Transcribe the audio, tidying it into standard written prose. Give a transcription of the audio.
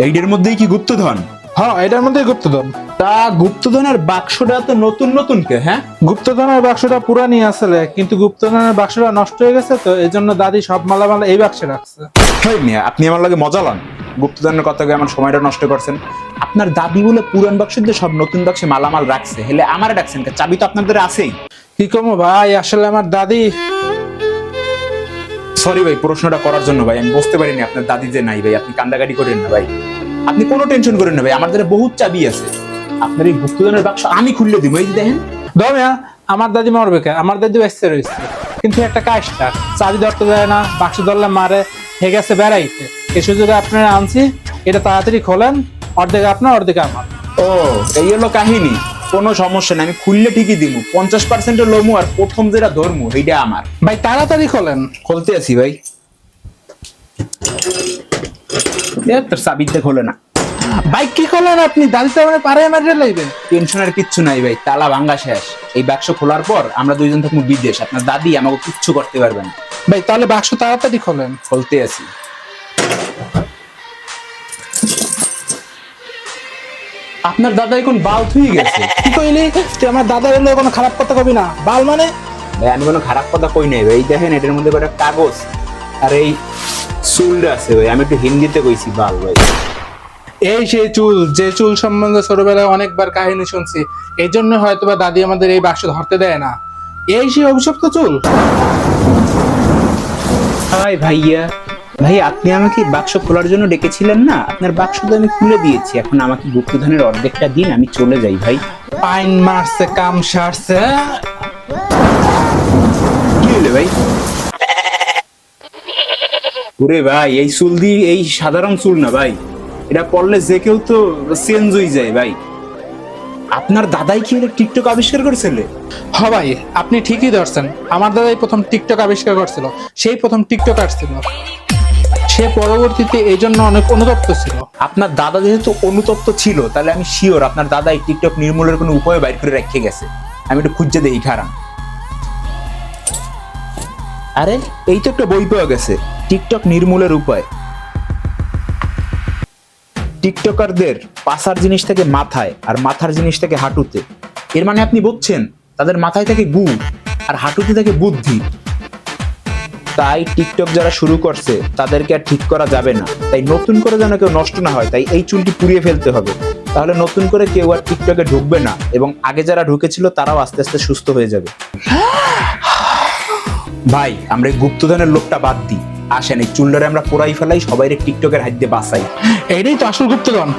এইটার মধ্যেই কি গুপ্তধন? হ্যাঁ, এটার মধ্যে গুপ্তধন। তা গুপ্তধনের বাক্সটা তো নতুন নতুন কে? হ্যাঁ, গুপ্তধনের বাক্সটা পুরানি আসলে, কিন্তু গুপ্তধনের বাক্সটা নষ্ট হয়ে গেছে, তো এই জন্য দাদি সব মালামাল এই বাক্সে রাখছে। হয় মিয়া, আপনি আমার লাগে মজা লান। গুপ্তধনের কথা কয়ে আমার সময়টা নষ্ট করছেন। আপনার দাদি বলে পুরান বাক্সের দিয়ে সব নতুন বাক্সে মালামাল রাখছে, হেলে আমারে ডাকছেন কে? চাবি তো আপনাদের আছেই। কি কমো ভাই, আসলে আমার দাদি। সরি ভাই প্রশ্নটা করার জন্য ভাই, আমি বুঝতে পারিনি আপনার দাদি যে নাই ভাই। আপনি কান্দাকাটি করেন না ভাই, আপনি কোনো টেনশন করেন না ভাই, আমার দ্বারা বহুত চাবি আছে। আপনার এই গুপ্তধনের বাক্স আমি খুললে দিব। এই যে দেখেন, ধর্মিয়া, আমার দাদি মরবে কে? আমার দাদি ব্যস্ত রয়েছে, কিন্তু একটা কাজটা চাবি ধরতে দেয় না, বাক্স ধরলে মারে, হে গেছে বেড়াইতে। এই সুযোগে আপনারা আনছি, এটা তাড়াতাড়ি খোলেন, অর্ধেক আপনার অর্ধেক আমার। ও এই হলো কাহিনী। কোনো সমস্যা নাই, আমি খুললে ঠিকই দিব। 50% লমু আর প্রথম যেটা ধরমু এইটা আমার। ভাই তাড়াতাড়ি খোলেন। খুলতে আছি ভাই। তোর চাবিতে খোলে না। বাইক কি খোলেন আপনি? দাদি তো মানে পারে মারিয়ে লাইবে। টেনশনের কিচ্ছু নাই ভাই, তালা ভাঙ্গা শেষ। এই বাক্স খোলার পর আমরা দুইজন থাকবো বিদেশ, আপনার দাদি আমাকে কিচ্ছু করতে পারবে না। ভাই তাহলে বাক্স তাড়াতাড়ি খোলেন। খুলতে আছি। আপনার দাদা এখন বাল থুই গেছে। কি কইলি তুই? আমার দাদা এলো, কোনো খারাপ কথা কবি না। বাল মানে? ভাই আমি কোনো খারাপ কথা কই নাই ভাই, এই দেখেন এটার মধ্যে কটা কাগজ আর এই চুলটা আছে ভাই, আমি একটু হিন্দিতে কইছি বাল ভাই। এই সেই চুল, যে চুল সম্বন্ধে ছোটবেলায় অনেকবার কাহিনী শুনছি, এই জন্য হয়তোবা দাদি আমাদের এই বাক্স ধরতে দেয় না। এই সেই অভিশপ্ত চুল। হাই ভাইয়া, ভাই আপনি আমাকে বাক্স খোলার জন্য ডেকেছিলেন না? আপনার বাক্স তো আমি খুলে দিয়েছি, এখন আমাকে গুপ্তধনের অর্ধেকটা দিন, আমি চলে যাই ভাই। পাইন মারছে, কাম সারছে। কি হলো ভাই? ওরে ভাই, এই চুল দিয়ে, এই সাধারণ চুল না ভাই, এটা পড়লে যে কেউ তো চেঞ্জ হয়ে যায় ভাই। আপনার দাদাই কি এটা টিকটক আবিষ্কার করেছিল? হ ভাই, আপনি ঠিকই ধরছেন। আমার দাদাই প্রথম টিকটক আবিষ্কার করছিল, সেই প্রথম টিকটক আসছিল। সে পরবর্তীতে এই জন্য অনেক অনুতপ্ত ছিল। আপনার দাদা যেহেতু অনুতপ্ত ছিল, তাহলে আমি শিওর আপনার দাদা এই টিকটক নির্মূলের কোনো উপায় বাইর করে রেখে গেছে। আমি একটু খুঁজে দেখি খারাপ। আরে এই তো একটা বই পাওয়া গেছে, টিকটক নির্মূলের উপায়। টিকটকারদের পাছার জিনিস থেকে মাথায় আর মাথার জিনিস থেকে হাঁটুতে। এর মানে আপনি বুঝছেন, তাদের মাথায় থেকে গু আর হাঁটুতে থেকে বুদ্ধি। তাই টিকটক যারা শুরু করছে তাদেরকে আর ঠিক করা যাবে না, তাই নতুন করে যেন কেউ নষ্ট না হয়, তাই এই চুলটি পুড়িয়ে ফেলতে হবে। তাহলে নতুন করে কেউ আর টিকটকে ঢুকবে না, এবং আগে যারা ঢুকেছিল তারাও আস্তে আস্তে সুস্থ হয়ে যাবে। ভাই আমরা এই গুপ্তধনের লোকটা বাদ দিই, আসেন এই চুলটারে আমরা পোড়াই ফেলাই, সবাই টিকটকের হাত দিয়ে বাঁচাই। এইটাই তো আসল গুপ্তধন।